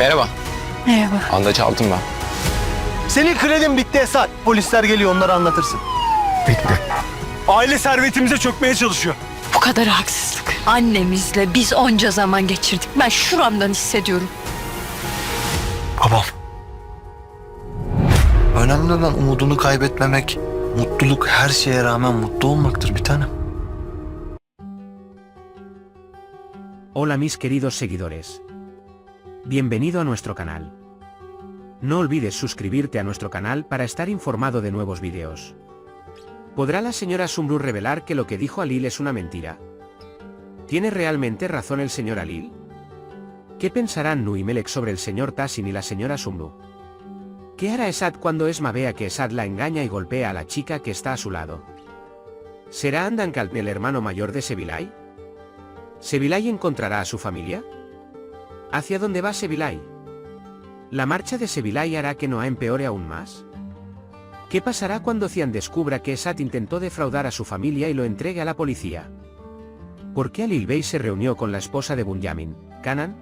Merhaba. Merhaba. Anda çaldım ben. Senin kredin bitti Esat. Polisler geliyor, onları anlatırsın. Bitti. Aile servetimize çökmeye çalışıyor. Bu kadar haksızlık. Annemizle biz onca zaman geçirdik. Ben şuramdan hissediyorum. Babam. Önemli olan umudunu kaybetmemek. Mutluluk her şeye rağmen mutlu olmaktır bir tanem. Hola mis queridos seguidores. Bienvenido a nuestro canal. No olvides suscribirte a nuestro canal para estar informado de nuevos vídeos. ¿Podrá la señora Sumru revelar que lo que dijo Alil es una mentira? ¿Tiene realmente razón el señor Alil? ¿Qué pensarán Nu y Melek sobre el señor Tahsin y la señora Sumru? ¿Qué hará Esad cuando Esma vea que Esad la engaña y golpea a la chica que está a su lado? ¿Será Andankalp el hermano mayor de Sevilay? ¿Sevilay encontrará a su familia? ¿Hacia dónde va Sevilay? ¿La marcha de Sevilay hará que Noah empeore aún más? ¿Qué pasará cuando Cian descubra que Esad intentó defraudar a su familia y lo entregue a la policía? ¿Por qué Alil Bey se reunió con la esposa de Bunyamin, Kanan?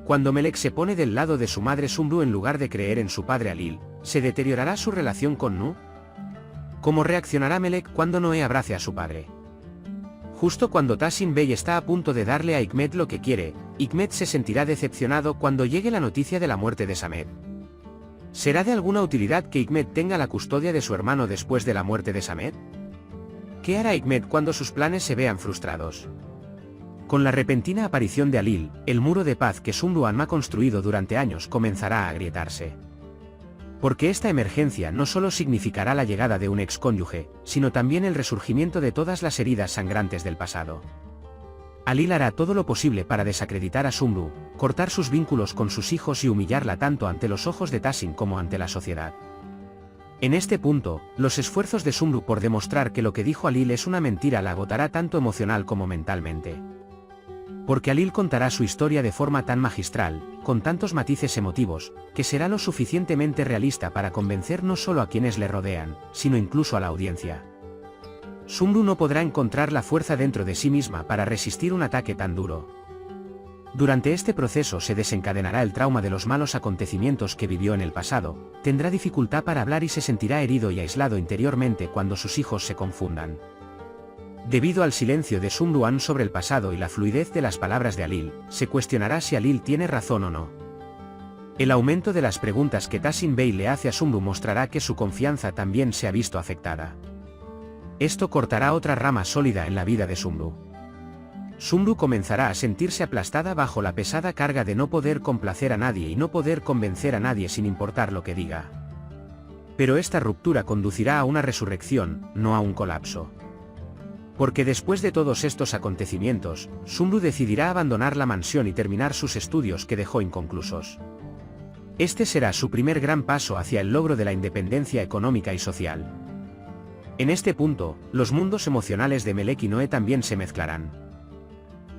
Cuando Melek se pone del lado de su madre Sumru en lugar de creer en su padre Alil, ¿se deteriorará su relación con Nu? ¿Cómo reaccionará Melek cuando Noé abrace a su padre? Justo cuando Tahsin Bey está a punto de darle a Hikmet lo que quiere, Hikmet se sentirá decepcionado cuando llegue la noticia de la muerte de Samet. ¿Será de alguna utilidad que Hikmet tenga la custodia de su hermano después de la muerte de Samet? ¿Qué hará Hikmet cuando sus planes se vean frustrados? Con la repentina aparición de Alil, el muro de paz que Sumru ha construido durante años comenzará a agrietarse. Porque esta emergencia no solo significará la llegada de un excónyuge, sino también el resurgimiento de todas las heridas sangrantes del pasado. Alil hará todo lo posible para desacreditar a Sumru, cortar sus vínculos con sus hijos y humillarla tanto ante los ojos de Tahsin como ante la sociedad. En este punto, los esfuerzos de Sumru por demostrar que lo que dijo Alil es una mentira la agotará tanto emocional como mentalmente. Porque Alil contará su historia de forma tan magistral, con tantos matices emotivos, que será lo suficientemente realista para convencer no solo a quienes le rodean, sino incluso a la audiencia. Sumru no podrá encontrar la fuerza dentro de sí misma para resistir un ataque tan duro. Durante este proceso se desencadenará el trauma de los malos acontecimientos que vivió en el pasado, tendrá dificultad para hablar y se sentirá herido y aislado interiormente cuando sus hijos se confundan. Debido al silencio de Sumru Han sobre el pasado y la fluidez de las palabras de Alil, se cuestionará si Alil tiene razón o no. El aumento de las preguntas que Tahsin Bey le hace a Sumru mostrará que su confianza también se ha visto afectada. Esto cortará otra rama sólida en la vida de Sumru. Sumru comenzará a sentirse aplastada bajo la pesada carga de no poder complacer a nadie y no poder convencer a nadie sin importar lo que diga. Pero esta ruptura conducirá a una resurrección, no a un colapso. Porque después de todos estos acontecimientos, Sumru decidirá abandonar la mansión y terminar sus estudios que dejó inconclusos. Este será su primer gran paso hacia el logro de la independencia económica y social. En este punto, los mundos emocionales de Melek y Noé también se mezclarán.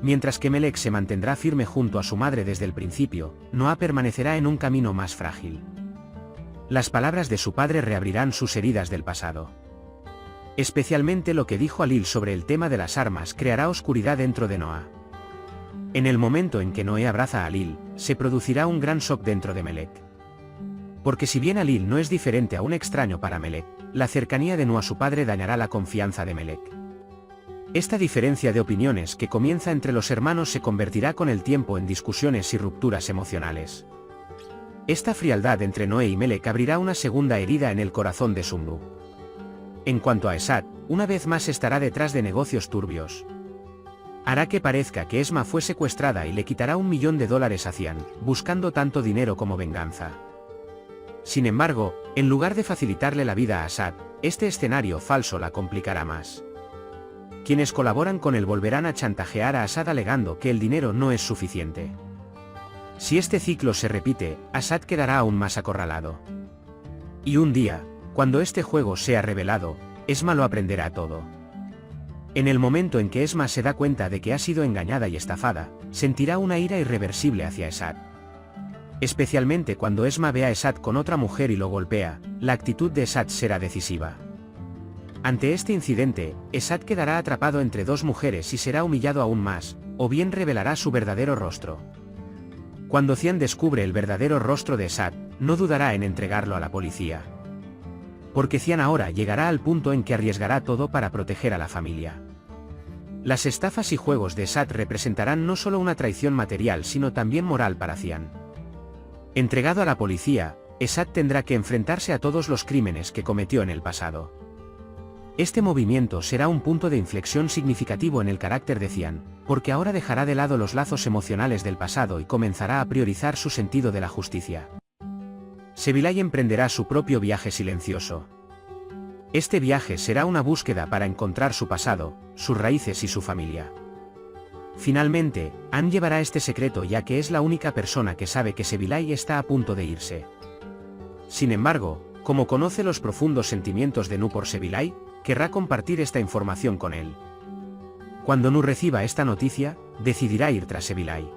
Mientras que Melek se mantendrá firme junto a su madre desde el principio, Noah permanecerá en un camino más frágil. Las palabras de su padre reabrirán sus heridas del pasado. Especialmente lo que dijo Alil sobre el tema de las armas creará oscuridad dentro de Noah. En el momento en que Noé abraza a Alil, se producirá un gran shock dentro de Melek. Porque si bien Alil no es diferente a un extraño para Melek, la cercanía de Noah a su padre dañará la confianza de Melek. Esta diferencia de opiniones que comienza entre los hermanos se convertirá con el tiempo en discusiones y rupturas emocionales. Esta frialdad entre Noé y Melek abrirá una segunda herida en el corazón de Sumru. En cuanto a Esad, una vez más estará detrás de negocios turbios. Hará que parezca que Esma fue secuestrada y le quitará $1 millón a Cian, buscando tanto dinero como venganza. Sin embargo, en lugar de facilitarle la vida a Asad, este escenario falso la complicará más. Quienes colaboran con él volverán a chantajear a Asad alegando que el dinero no es suficiente. Si este ciclo se repite, Asad quedará aún más acorralado. Y un día, cuando este juego sea revelado, Esma lo aprenderá todo. En el momento en que Esma se da cuenta de que ha sido engañada y estafada, sentirá una ira irreversible hacia Esad. Especialmente cuando Esma ve a Esad con otra mujer y lo golpea, la actitud de Esad será decisiva. Ante este incidente, Esad quedará atrapado entre dos mujeres y será humillado aún más, o bien revelará su verdadero rostro. Cuando Cian descubre el verdadero rostro de Esat, no dudará en entregarlo a la policía. Porque Cian ahora llegará al punto en que arriesgará todo para proteger a la familia. Las estafas y juegos de Esat representarán no solo una traición material sino también moral para Cian. Entregado a la policía, Esat tendrá que enfrentarse a todos los crímenes que cometió en el pasado. Este movimiento será un punto de inflexión significativo en el carácter de Cian, porque ahora dejará de lado los lazos emocionales del pasado y comenzará a priorizar su sentido de la justicia. Sevilay emprenderá su propio viaje silencioso. Este viaje será una búsqueda para encontrar su pasado, sus raíces y su familia. Finalmente, Anne llevará este secreto ya que es la única persona que sabe que Sevilay está a punto de irse. Sin embargo, como conoce los profundos sentimientos de Nu por Sevilay, querrá compartir esta información con él. Cuando Nu reciba esta noticia, decidirá ir tras Sevilay.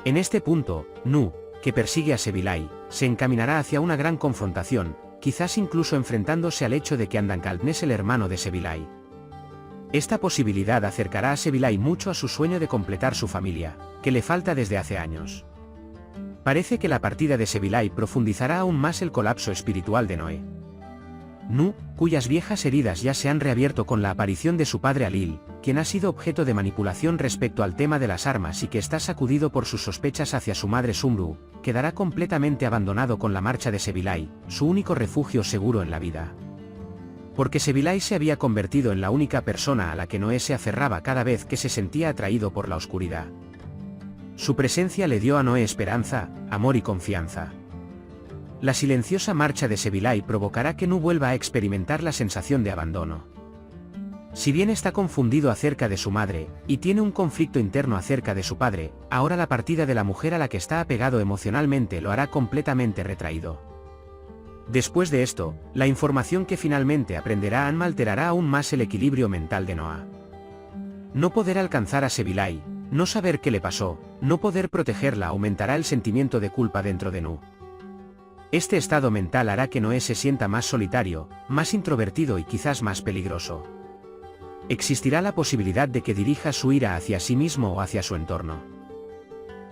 En este punto, Nu, que persigue a Sevilay, se encaminará hacia una gran confrontación, quizás incluso enfrentándose al hecho de que Andankalp es el hermano de Sevilay. Esta posibilidad acercará a Sevilay mucho a su sueño de completar su familia, que le falta desde hace años. Parece que la partida de Sevilay profundizará aún más el colapso espiritual de Noé. Nu, cuyas viejas heridas ya se han reabierto con la aparición de su padre Alil, quien ha sido objeto de manipulación respecto al tema de las armas y que está sacudido por sus sospechas hacia su madre Sumru, quedará completamente abandonado con la marcha de Sevilay, su único refugio seguro en la vida. Porque Sevilay se había convertido en la única persona a la que Noé se aferraba cada vez que se sentía atraído por la oscuridad. Su presencia le dio a Noé esperanza, amor y confianza. La silenciosa marcha de Sevilay provocará que Nu vuelva a experimentar la sensación de abandono. Si bien está confundido acerca de su madre, y tiene un conflicto interno acerca de su padre, ahora la partida de la mujer a la que está apegado emocionalmente lo hará completamente retraído. Después de esto, la información que finalmente aprenderá Anne alterará aún más el equilibrio mental de Noah. No poder alcanzar a Sevilay, no saber qué le pasó, no poder protegerla aumentará el sentimiento de culpa dentro de Nu. Este estado mental hará que Noé se sienta más solitario, más introvertido y quizás más peligroso. Existirá la posibilidad de que dirija su ira hacia sí mismo o hacia su entorno.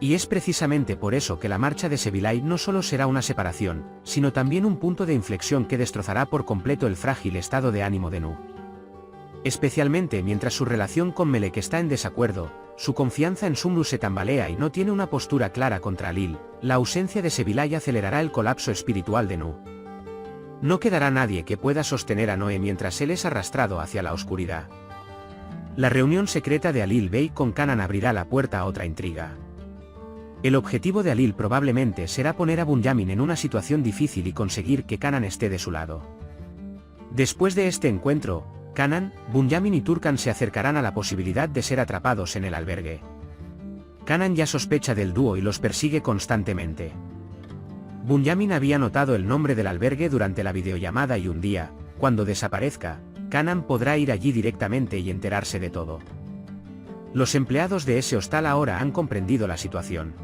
Y es precisamente por eso que la marcha de Sevilay no solo será una separación, sino también un punto de inflexión que destrozará por completo el frágil estado de ánimo de Nu. Especialmente mientras su relación con Melek está en desacuerdo, su confianza en Sumru se tambalea y no tiene una postura clara contra Alil, la ausencia de Sevilay acelerará el colapso espiritual de Nu. No quedará nadie que pueda sostener a Noé mientras él es arrastrado hacia la oscuridad. La reunión secreta de Alil Bey con Kanan abrirá la puerta a otra intriga. El objetivo de Alil probablemente será poner a Bunyamin en una situación difícil y conseguir que Kanan esté de su lado. Después de este encuentro, Kanan, Bunyamin y Turkan se acercarán a la posibilidad de ser atrapados en el albergue. Kanan ya sospecha del dúo y los persigue constantemente. Bunyamin había notado el nombre del albergue durante la videollamada y un día, cuando desaparezca, Kanan podrá ir allí directamente y enterarse de todo. Los empleados de ese hostal ahora han comprendido la situación.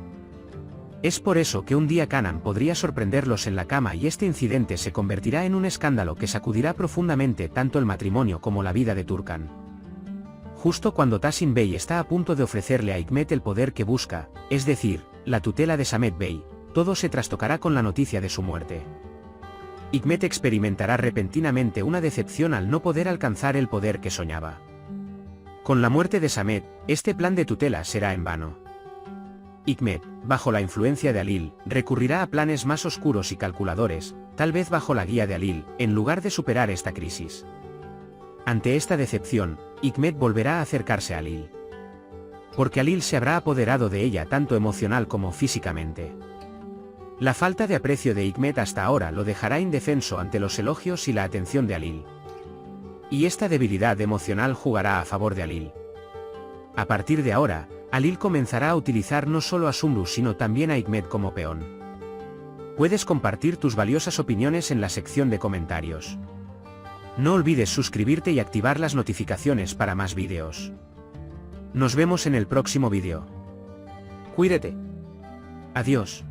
Es por eso que un día Kanan podría sorprenderlos en la cama y este incidente se convertirá en un escándalo que sacudirá profundamente tanto el matrimonio como la vida de Turkan. Justo cuando Tasin Bey está a punto de ofrecerle a Hikmet el poder que busca, es decir, la tutela de Samet Bey, todo se trastocará con la noticia de su muerte. Hikmet experimentará repentinamente una decepción al no poder alcanzar el poder que soñaba. Con la muerte de Samet, este plan de tutela será en vano. Hikmet, bajo la influencia de Alil, recurrirá a planes más oscuros y calculadores, tal vez bajo la guía de Alil, en lugar de superar esta crisis. Ante esta decepción, Hikmet volverá a acercarse a Alil. Porque Alil se habrá apoderado de ella tanto emocional como físicamente. La falta de aprecio de Hikmet hasta ahora lo dejará indefenso ante los elogios y la atención de Alil. Y esta debilidad emocional jugará a favor de Alil. A partir de ahora, Alil comenzará a utilizar no solo a Sumru sino también a Hikmet como peón. Puedes compartir tus valiosas opiniones en la sección de comentarios. No olvides suscribirte y activar las notificaciones para más vídeos. Nos vemos en el próximo vídeo. Cuídate. Adiós.